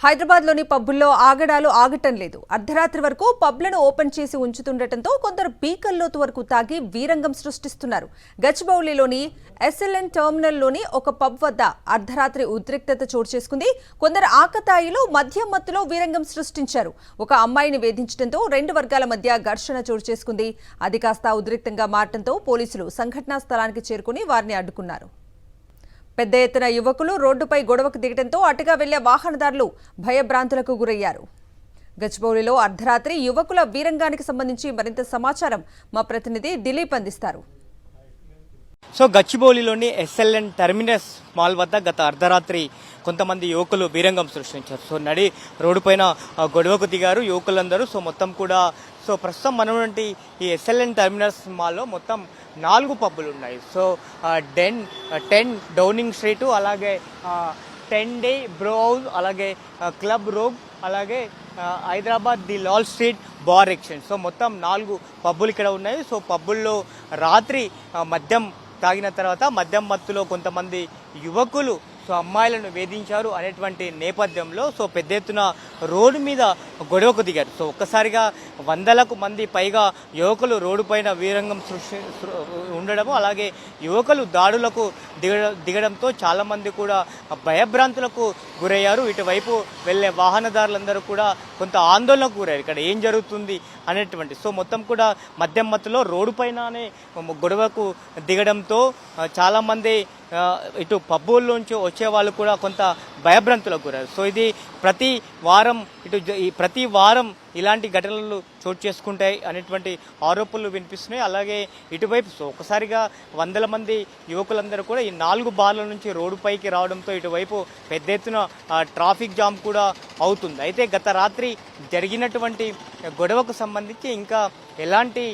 హైదరాబాద్లోని పబ్బుల్లో ఆగడాలు ఆగటం లేదు. అర్ధరాత్రి వరకు పబ్లను ఓపెన్ చేసి ఉంచుతుండటంతో కొందరు పీకల్లోతు వరకు తాగి వీరంగం సృష్టిస్తున్నారు. గచ్చిబౌలిలోని ఎస్ఎల్ఎన్ టెర్మినల్లోని ఒక పబ్ వద్ద అర్ధరాత్రి ఉద్రిక్తత చోటు చేసుకుంది. కొందరు ఆకతాయిలు మద్యం మత్తులో వీరంగం సృష్టించారు. ఒక అమ్మాయిని వేధించడంతో రెండు వర్గాల మధ్య ఘర్షణ చోటు చేసుకుంది. అది కాస్త ఉద్రిక్తంగా మారటంతో పోలీసులు సంఘటనా స్థలానికి చేరుకుని వారిని అడ్డుకున్నారు. పెద్ద ఎత్తున యువకులు రోడ్డుపై గొడవకు దిగడంతో అటుగా వెళ్లే వాహనదారులు భయభ్రాంతులకు గురయ్యారు. గచ్చిబౌలిలో అర్ధరాత్రి యువకుల వీరంగానికి సంబంధించి మరింత సమాచారం మా ప్రతినిధి దిలీప్ అందిస్తారు. సో గచ్చిబౌలిలోని ఎస్ఎల్ఎన్ టెర్మినస్ మాల్ వద్ద గత అర్ధరాత్రి కొంతమంది యువకులు వీరంగం సృష్టించారు. సో నడి రోడ్డు పైన గొడవకు దిగారు యువకులందరూ. సో మొత్తం కూడా ప్రస్తుతం మనటువంటి ఈ ఎస్ఎల్ఎన్ టెర్మినస్ మాల్లో మొత్తం 4 పబ్బులు ఉన్నాయి. సో 10 డౌనింగ్ స్ట్రీట్, అలాగే 10 డే బ్రో హౌస్, అలాగే క్లబ్ రోగ్, అలాగే Hyderabad the Lal street bar exchange. So మొత్తం 4 పబ్బులు ఇక్కడ ఉన్నాయి. సో పబ్బుల్లో రాత్రి మద్యం తాగిన తర్వాత మద్యం మత్తులో కొంతమంది యువకులు అమ్మాయిలను వేధించారు అనేటువంటి నేపథ్యంలో పెద్ద ఎత్తున రోడ్డు మీద గొడవకు దిగారు. ఒక్కసారిగా వందలకు మంది పైగా యువకులు రోడ్డు పైన వీరంగం ఉండడము, అలాగే యువకులు దాడులకు దిగడంతో చాలామంది కూడా భయభ్రాంతులకు గురయ్యారు. ఇటువైపు వెళ్లే వాహనదారులందరూ కూడా కొంత ఆందోళనకు గురయ్యారు. ఇక్కడ ఏం జరుగుతుంది అనేటువంటి మొత్తం కూడా మద్యం మత్తులో రోడ్డు పైననే గొడవకు దిగడంతో చాలామంది ఇటు పబ్బుల్లోంచి వచ్చే వాళ్ళు కూడా కొంత భయభ్రాంతులకు గురయ్యారు. ఇది ప్రతి వారం ఇలాంటి ఘటనలు చోటు చేసుకుంటాయి అనేటువంటి ఆరోపణలు వినిపిస్తున్నాయి. అలాగే ఇటువైపు ఒకసారిగా వందల మంది యువకులందరూ కూడా ఈ 4 బార్ల నుంచి రోడ్డుపైకి రావడంతో ఇటువైపు పెద్ద ఎత్తున ట్రాఫిక్ జామ్ కూడా అవుతుంది. అయితే గత రాత్రి జరిగినటువంటి గొడవకు సంబంధించి ఇంకా ఎలాంటి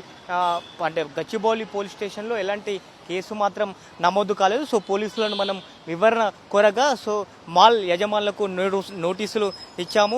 అంటే గచ్చిబౌలి పోలీస్ స్టేషన్లో ఎలాంటి కేసు మాత్రం నమోదు కాలేదు. పోలీసులను మనం వివరణ కోరగా మాల్ యజమానులకు నోటీసులు ఇచ్చాము.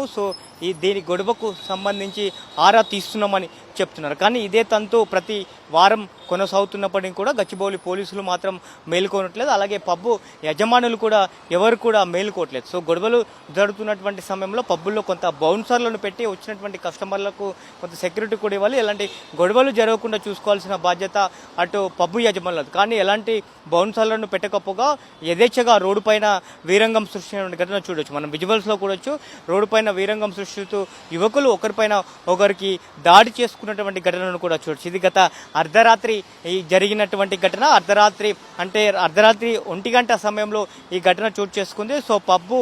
దీని గొడవకు సంబంధించి ఆరా తీస్తున్నామని చెప్తున్నారు. కానీ ఇదే తంతు ప్రతి వారం కొనసాగుతున్నప్పటికీ కూడా గచ్చిబౌలి పోలీసులు మాత్రం మేలుకోనట్లేదు. అలాగే పబ్బు యజమానులు కూడా ఎవరు కూడా మేలుకోవట్లేదు. గొడవలు జరుగుతున్నటువంటి సమయంలో పబ్బుల్లో కొంత బౌన్సర్లను పెట్టి వచ్చినటువంటి కస్టమర్లకు కొంత సెక్యూరిటీ కూడా ఇవ్వాలి. ఎలాంటి గొడవలు జరగకుండా చూసుకోవాల్సిన బాధ్యత అటు పబ్బు యజమానులు. కానీ ఎలాంటి బౌన్సర్లను పెట్టకపోగా యథేచ్ఛగా రోడ్డు పైన వీరంగం సృష్టించిన ఘటన చూడొచ్చు. మనం విజువల్స్లో కూడొచ్చు. రోడ్డు పైన వీరంగం సృష్టిస్తూ యువకులు ఒకరిపైన ఒకరికి దాడి చేసుకున్నటువంటి ఘటనను కూడా చూడొచ్చు. ఇది గత అర్ధరాత్రి జరిగినటువంటి ఘటన. అర్ధరాత్రి 1 గంట సమయంలో ఈ ఘటన చోటు చేసుకుంది. పబ్బు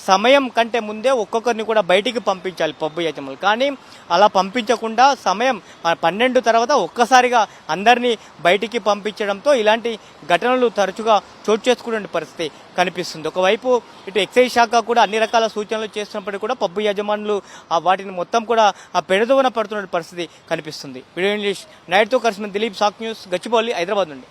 సమయం కంటే ముందే ఒక్కొక్కరిని కూడా బయటికి పంపించాలి పబ్బు యజమానులు. కానీ అలా పంపించకుండా సమయం 12 తర్వాత ఒక్కసారిగా అందరినీ బయటికి పంపించడంతో ఇలాంటి ఘటనలు తరచుగా చోటు చేసుకునే పరిస్థితి కనిపిస్తుంది. ఒకవైపు ఇటు ఎక్సైజ్ శాఖ కూడా అన్ని రకాల సూచనలు చేస్తున్నప్పటికీ కూడా పబ్బు యజమానులు వాటిని మొత్తం కూడా పెడదోవన పడుతున్న పరిస్థితి కనిపిస్తుంది. వీడియో ఇంగ్లీష్ నైట్తో కలిసిన దిలీప్, సాక్ న్యూస్, గచ్చిబౌలి, హైదరాబాద్ నుండి.